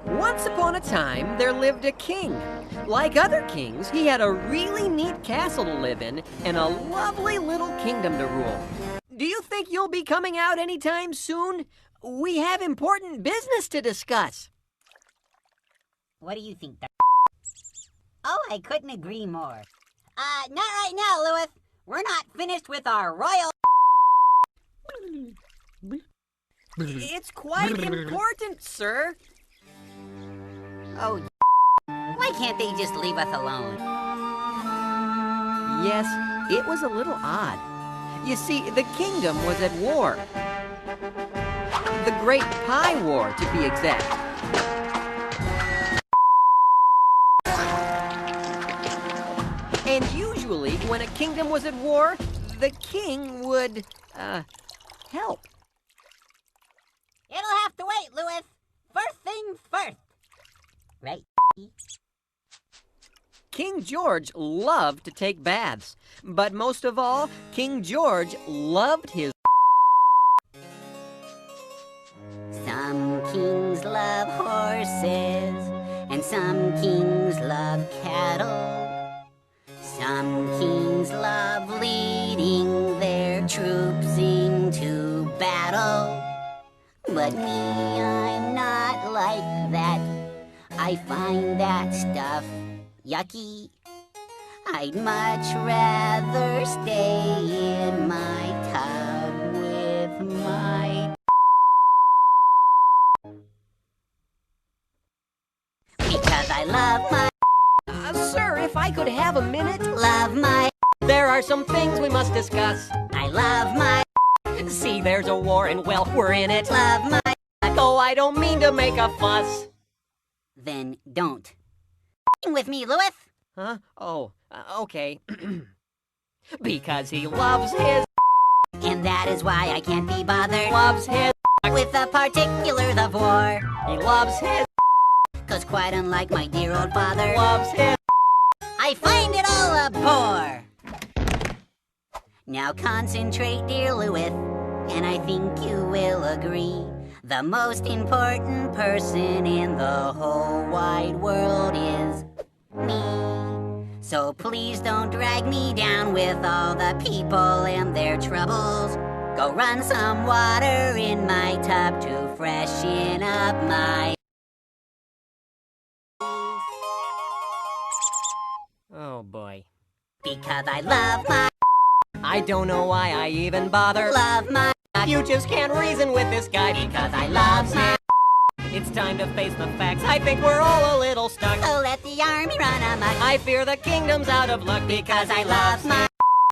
Once upon a time, there lived a king. Like other kings, he had a really neat castle to live in and a lovely little kingdom to rule. Do you think you'll be coming out anytime soon? We have important business to discuss. What do you think, Ducky? Oh, I couldn't agree more. Not right now, Lewis. We're not finished with our royal... It's quite important, sir. Oh, why can't they just leave us alone? Yes, it was a little odd. You see, the kingdom was at war. The Great Pie War, to be exact. And usually, when a kingdom was at war, the king would, help. It'll have to wait, Lewis. First things first. Right? King George loved to take baths, but most of all, King George loved his... Some kings love horses, and some kings love cattle. Some kings love leading their troops into battle. But me, I'm not like that. I find that stuff yucky. I'd much rather stay in my tub with my... Because I love my... Sir, if I could have a minute... Love my... There are some things we must discuss. I love my... See, there's a war and, well, we're in it. Love my... Though I don't mean to make a fuss. Then don't. With me, Lewis. Huh? Oh, okay. Because he loves his... And that is why I can't be bothered. Loves his... With the particulars of war. He loves his... 'Cause quite unlike my dear old father. Loves his... I find it all a bore. Now concentrate, dear Lewis, and I think you will agree. The most important person in the whole wide world is me. So please don't drag me down with all the people and their troubles. Go run some water in my tub to freshen up my... Oh, boy. Because I love my... I don't know why I even bother. Love my... You just can't reason with this guy because I love my... It's time to face the facts. I think we're all a little stuck. So let the army run amok. I fear the kingdom's out of luck because I love my...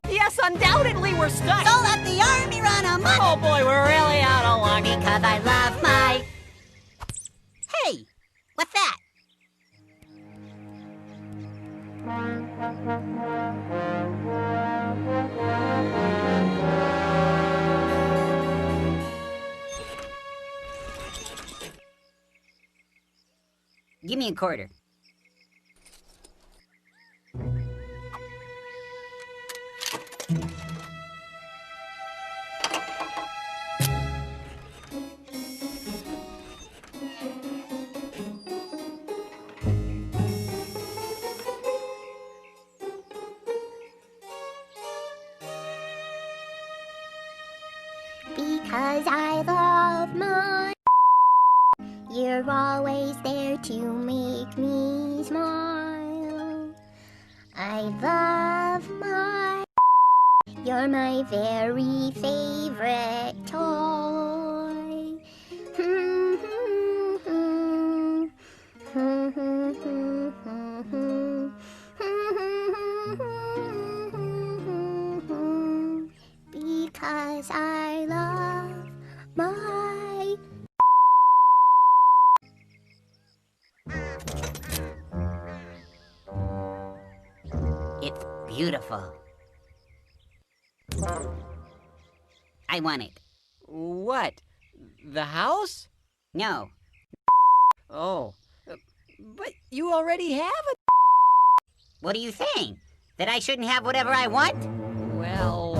Yes, undoubtedly we're stuck. So let the army run amok. Oh boy, we're really out of luck. Because I love my... Hey, what's that? Give me a quarter. Because I love my... You're always there to make me smile. I love my... You're my very favorite toy. Because I love my... It's beautiful. I want it. What? The house? No. Oh. But you already have it. What are you saying? That I shouldn't have whatever I want? Well...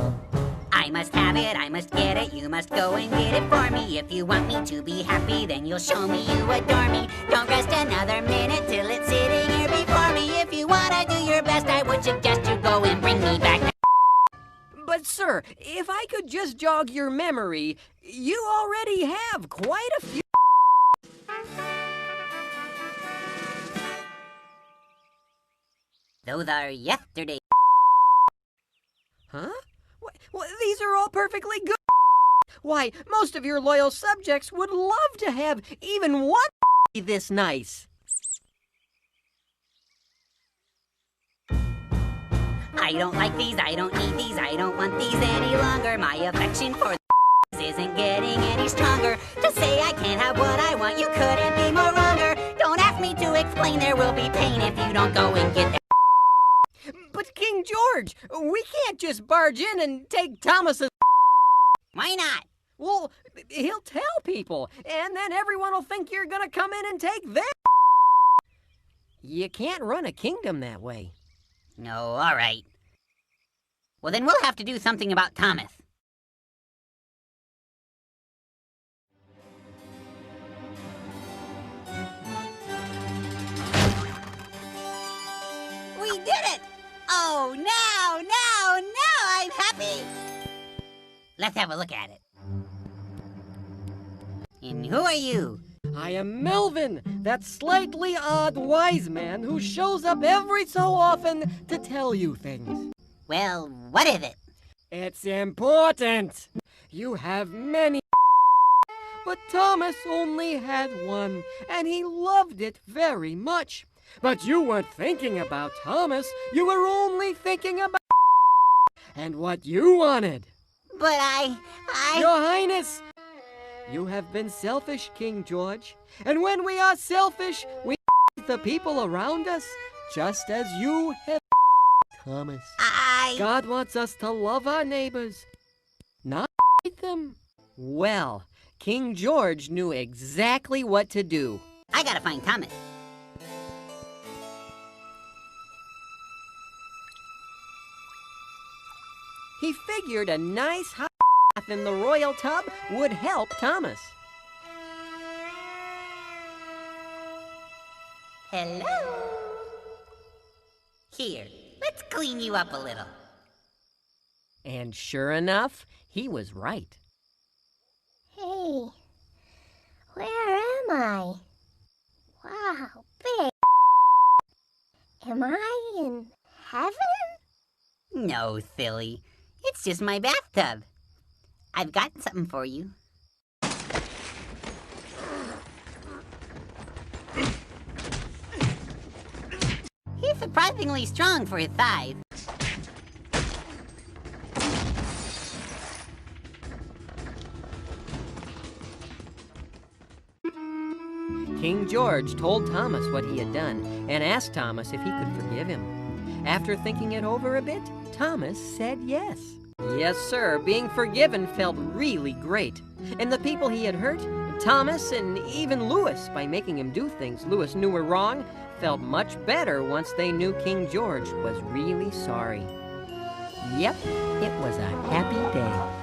I I must have it, I must get it. You must go and get it for me. If you want me to be happy, then you'll show me you adore me. Don't rest another minute till it's sitting here before me. If you wanna do your best, I would suggest you go and bring me back. But sir, if I could just jog your memory, you already have quite a few. Those are yesterday. Huh? These are all perfectly good. Why, most of your loyal subjects would love to have even one this nice. I don't like these, I don't need these, I don't want these any longer. My affection for isn't getting any stronger. To say I can't have what I want, you couldn't be more wronger. Don't ask me to explain, there will be pain if you don't go and get that. But King George, we can't just barge in and take Thomas's. Why not? Well, he'll tell people, and then everyone will think you're gonna come in and take them. You can't run a kingdom that way. No, all right. Well, then we'll have to do something about Thomas. We did it! Oh, now I'm happy! Let's have a look at it. And who are you? I am Melvin, that slightly odd wise man who shows up every so often to tell you things. Well, what is it? It's important. You have many, but Thomas only had one, and he loved it very much. But you weren't thinking about Thomas, you were only thinking about and what you wanted. But Your Highness, you have been selfish, King George. And when we are selfish, we the people around us, just as you have Thomas. God wants us to love our neighbors, not them. Well, King George knew exactly what to do. I gotta find Thomas. He figured a nice hot bath in the royal tub would help Thomas. Hello? Here, let's clean you up a little. And sure enough, he was right. Hey, where am I? Wow, big. Am I in heaven? No, silly. It's just my bathtub. I've got something for you. He's surprisingly strong for his size. King George told Thomas what he had done and asked Thomas if he could forgive him. After thinking it over a bit, Thomas said yes. Yes, sir, being forgiven felt really great. And the people he had hurt, Thomas and even Louis, by making him do things Louis knew were wrong, felt much better once they knew King George was really sorry. Yep, it was a happy day.